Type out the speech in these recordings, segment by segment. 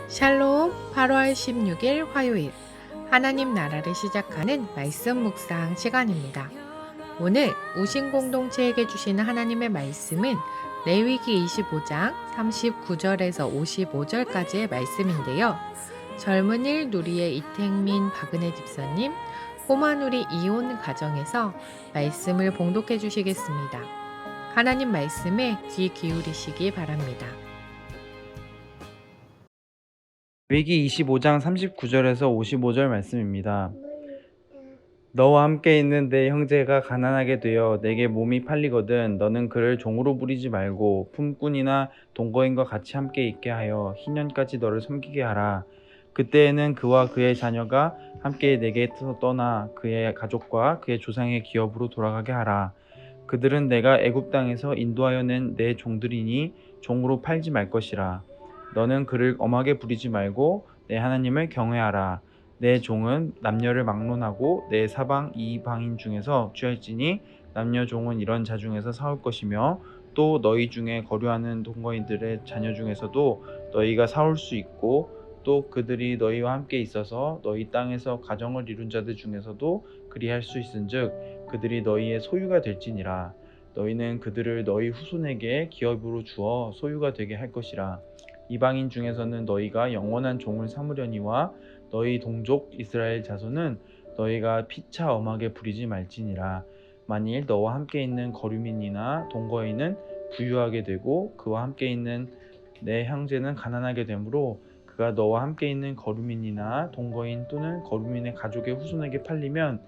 샬롬 8월 16일 화요일 하나님 나라를 시작하는 말씀 묵상 시간입니다. 오늘 우신 공동체에게 주시는 하나님의 말씀은 레위기 25장 39절에서 55절까지의 말씀인데요. 젊은일 누리의 이택민 박은혜 집사님, 꼬마누리 이혼 가정에서 말씀을 봉독해 주시겠습니다. 하나님 말씀에 귀 기울이시기 바랍니다. 레위기 25장 39절에서 55절 말씀입니다. 너와 함께 있는 내 형제가 가난하게 되어 내게 몸이 팔리거든 너는 그를 종으로 부리지 말고 품꾼이나 동거인과 같이 함께 있게 하여 희년까지 너를 섬기게 하라. 그때에는 그와 그의 자녀가 함께 내게서 떠나 그의 가족과 그의 조상의 기업으로 돌아가게 하라. 그들은 내가 애굽 땅에서 인도하여 낸 내 종들이니 종으로 팔지 말 것이라. 너는 그를 엄하게 부리지 말고 내 하나님을 경외하라. 내 종은 남녀를 막론하고 내 사방 이방인 중에서 취할지니 남녀 종은 이런 자 중에서 사올 것이며 또 너희 중에 거류하는 동거인들의 자녀 중에서도 너희가 사올 수 있고 또 그들이 너희와 함께 있어서 너희 땅에서 가정을 이룬 자들 중에서도 그리할 수 있은즉 그들이 너희의 소유가 될지니라. 너희는 그들을 너희 후손에게 기업으로 주어 소유가 되게 할 것이라. 이방인 중에서는 너희가 영원한 종을 삼으려니와 너희 동족 이스라엘 자손은 너희가 피차 엄하게 부리지 말지니라. 만일 너와 함께 있는 거류민이나 동거인은 부유하게 되고 그와 함께 있는 내 형제는 가난하게 되므로 그가 너와 함께 있는 거류민이나 동거인 또는 거류민의 가족의 후손에게 팔리면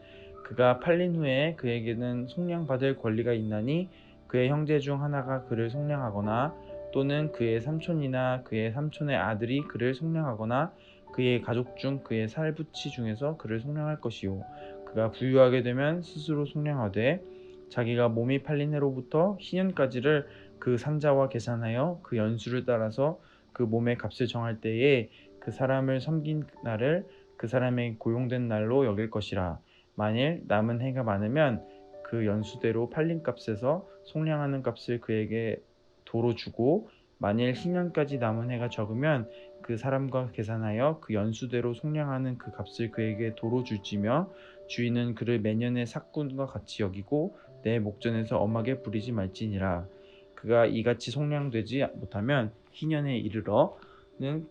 그가 팔린 후에 그에게는 속량받을 권리가 있나니 그의 형제 중 하나가 그를 속량하거나 또는 그의 삼촌이나 그의 삼촌의 아들이 그를 속량하거나 그의 가족 중 그의 살부치 중에서 그를 속량할 것이요. 그가 부유하게 되면 스스로 속량하되 자기가 몸이 팔린 해로부터 희년까지를 그 산자와 계산하여 그 연수를 따라서 그 몸의 값을 정할 때에 그 사람을 섬긴 날을 그 사람의 고용된 날로 여길 것이라. 만일 남은 해가 많으면 그 연수대로 팔린 값에서 속량하는 값을 그에게 도로 주고 만일 희년까지 남은 해가 적으면 그 사람과 계산하여 그 연수대로 속량하는 그 값을 그에게 도로 줄지며 주인은 그를 매년의 삭군과 같이 여기고 내 목전에서 엄하게 부리지 말지니라. 그가 이같이 속량되지 못하면 희년에 이르러는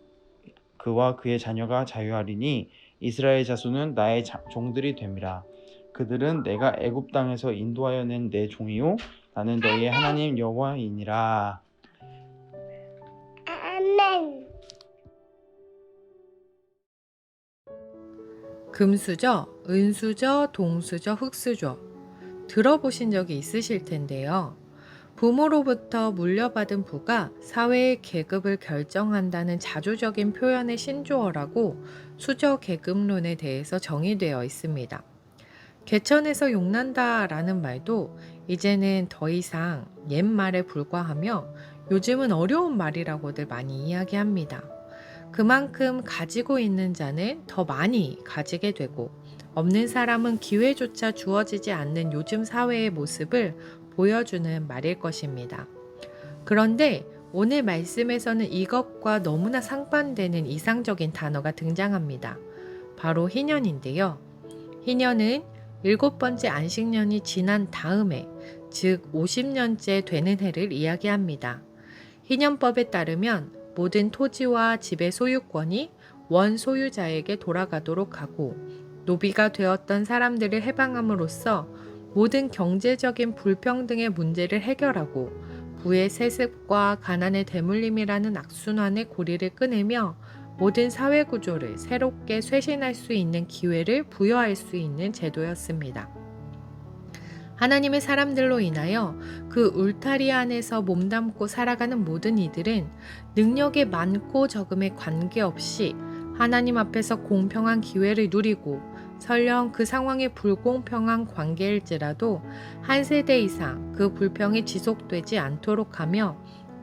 그와 그의 자녀가 자유하리니 이스라엘 자손은 나의 종들이 됨이라. 그들은 내가 애굽 땅에서 인도하여 낸 내 종이요 나는 너희의 하나님 여호와이니라. 아멘. 금수저, 은수저, 동수저, 흙수저 들어보신 적이 있으실 텐데요. 부모로부터 물려받은 부가 사회의 계급을 결정한다는 자조적인 표현의 신조어라고 수저 계급론에 대해서 정의되어 있습니다. 개천에서 용난다라는 말도 이제는 더 이상 옛말에 불과하며 요즘은 어려운 말이라고들 많이 이야기합니다. 그만큼 가지고 있는 자는 더 많이 가지게 되고 없는 사람은 기회조차 주어지지 않는 요즘 사회의 모습을 보여주는 말일 것입니다. 그런데 오늘 말씀에서는 이것과 너무나 상반되는 이상적인 단어가 등장합니다. 바로 희년인데요. 희년은 7번째 안식년이 지난 다음에, 즉 50년째 되는 해를 이야기합니다. 희년법에 따르면 모든 토지와 집의 소유권이 원 소유자에게 돌아가도록 하고 노비가 되었던 사람들을 해방함으로써 모든 경제적인 불평등의 문제를 해결하고 부의 세습과 가난의 대물림이라는 악순환의 고리를 끊으며 모든 사회 구조를 새롭게 쇄신할 수 있는 기회를 부여할 수 있는 제도였습니다. 하나님의 사람들로 인하여 그 울타리 안에서 몸담고 살아가는 모든 이들은 능력의 많고 적음에 관계없이 하나님 앞에서 공평한 기회를 누리고 설령 그 상황이 불공평한 관계일지라도 한 세대 이상 그 불평이 지속되지 않도록 하며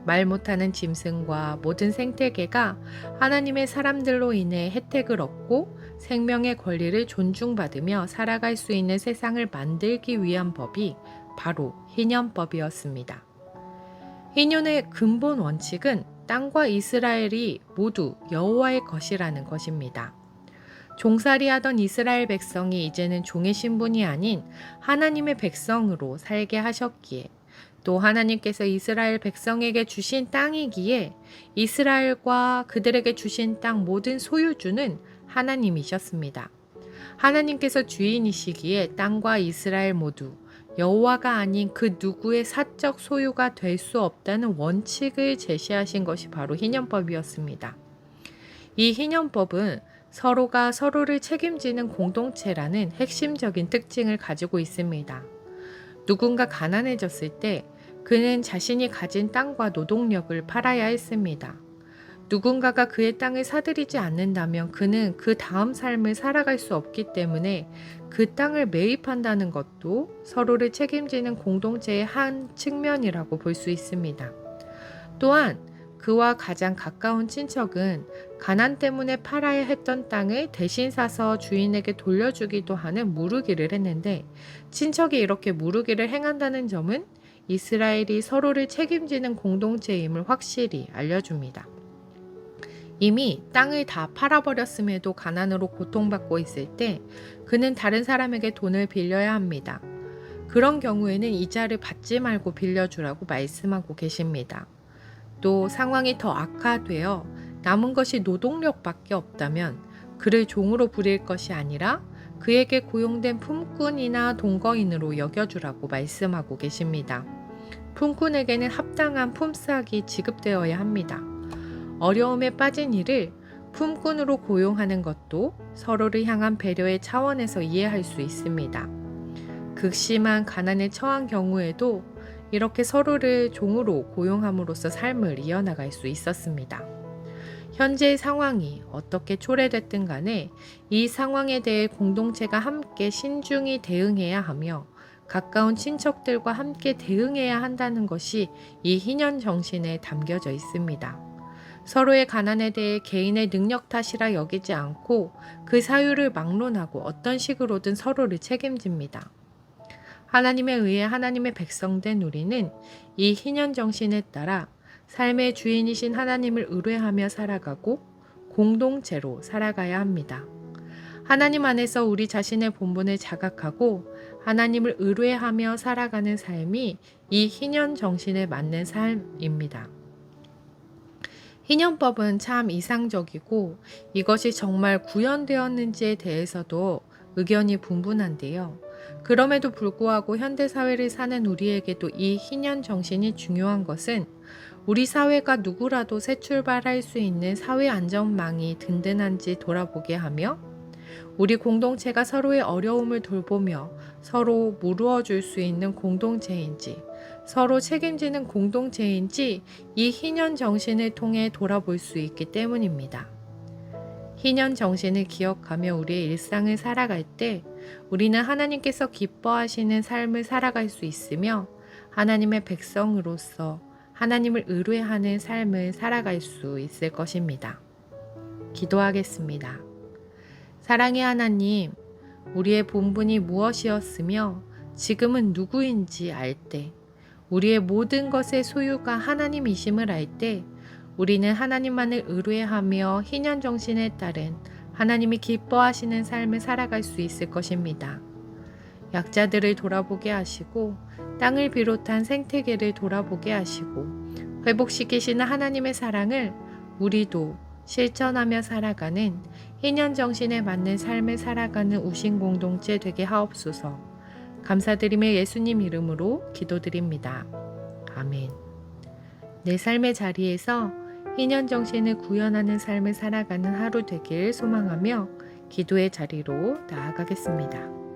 말 못하는 짐승과 모든 생태계가 하나님의 사람들로 인해 혜택을 얻고 생명의 권리를 존중받으며 살아갈 수 있는 세상을 만들기 위한 법이 바로 희년법이었습니다. 희년의 근본 원칙은 땅과 이스라엘이 모두 여호와의 것이라는 것입니다. 종살이하던 이스라엘 백성이 이제는 종의 신분이 아닌 하나님의 백성으로 살게 하셨기에, 또 하나님께서 이스라엘 백성에게 주신 땅이기에 이스라엘과 그들에게 주신 땅 모든 소유주는 하나님이셨습니다. 하나님께서 주인이시기에 땅과 이스라엘 모두 여호와가 아닌 그 누구의 사적 소유가 될 수 없다는 원칙을 제시하신 것이 바로 희년법이었습니다. 이 희년법은 서로가 서로를 책임지는 공동체라는 핵심적인 특징을 가지고 있습니다. 누군가 가난해졌을 때 그는 자신이 가진 땅과 노동력을 팔아야 했습니다. 누군가가 그의 땅을 사들이지 않는다면 그는 그 다음 삶을 살아갈 수 없기 때문에 그 땅을 매입한다는 것도 서로를 책임지는 공동체의 한 측면이라고 볼 수 있습니다. 또한 그와 가장 가까운 친척은 가난 때문에 팔아야 했던 땅을 대신 사서 주인에게 돌려주기도 하는 무르기를 했는데, 친척이 이렇게 무르기를 행한다는 점은 이스라엘이 서로를 책임지는 공동체임을 확실히 알려줍니다. 이미 땅을 다 팔아버렸음에도 가난으로 고통받고 있을 때 그는 다른 사람에게 돈을 빌려야 합니다. 그런 경우에는 이자를 받지 말고 빌려주라고 말씀하고 계십니다. 또 상황이 더 악화되어 남은 것이 노동력밖에 없다면 그를 종으로 부릴 것이 아니라 그에게 고용된 품꾼이나 동거인으로 여겨주라고 말씀하고 계십니다. 품꾼에게는 합당한 품삯이 지급되어야 합니다. 어려움에 빠진 이를 품꾼으로 고용하는 것도 서로를 향한 배려의 차원에서 이해할 수 있습니다. 극심한 가난에 처한 경우에도 이렇게 서로를 종으로 고용함으로써 삶을 이어나갈 수 있었습니다. 현재의 상황이 어떻게 초래됐든 간에 이 상황에 대해 공동체가 함께 신중히 대응해야 하며 가까운 친척들과 함께 대응해야 한다는 것이 이 희년 정신에 담겨져 있습니다. 서로의 가난에 대해 개인의 능력 탓이라 여기지 않고 그 사유를 막론하고 어떤 식으로든 서로를 책임집니다. 하나님에 의해 하나님의 백성된 우리는 이 희년 정신에 따라 삶의 주인이신 하나님을 의뢰하며 살아가고 공동체로 살아가야 합니다. 하나님 안에서 우리 자신의 본분을 자각하고 하나님을 의뢰하며 살아가는 삶이 이 희년 정신에 맞는 삶입니다. 희년법은 참 이상적이고 이것이 정말 구현되었는지에 대해서도 의견이 분분한데요. 그럼에도 불구하고 현대사회를 사는 우리에게도 이 희년 정신이 중요한 것은 우리 사회가 누구라도 새 출발할 수 있는 사회 안전망이 든든한지 돌아보게 하며 우리 공동체가 서로의 어려움을 돌보며 서로 무르어 줄 수 있는 공동체인지 서로 책임지는 공동체인지 이 희년 정신을 통해 돌아볼 수 있기 때문입니다. 희년 정신을 기억하며 우리의 일상을 살아갈 때 우리는 하나님께서 기뻐하시는 삶을 살아갈 수 있으며 하나님의 백성으로서 하나님을 의뢰하는 삶을 살아갈 수 있을 것입니다. 기도하겠습니다. 사랑의 하나님, 우리의 본분이 무엇이었으며 지금은 누구인지 알 때, 우리의 모든 것의 소유가 하나님이심을 알 때 우리는 하나님만을 의뢰하며 희년 정신에 따른 하나님이 기뻐하시는 삶을 살아갈 수 있을 것입니다. 약자들을 돌아보게 하시고 땅을 비롯한 생태계를 돌아보게 하시고 회복시키시는 하나님의 사랑을 우리도 실천하며 살아가는 희년 정신에 맞는 삶을 살아가는 우신 공동체 되게 하옵소서. 감사드리며 예수님 이름으로 기도드립니다. 아멘. 내 삶의 자리에서 희년 정신을 구현하는 삶을 살아가는 하루 되길 소망하며 기도의 자리로 나아가겠습니다.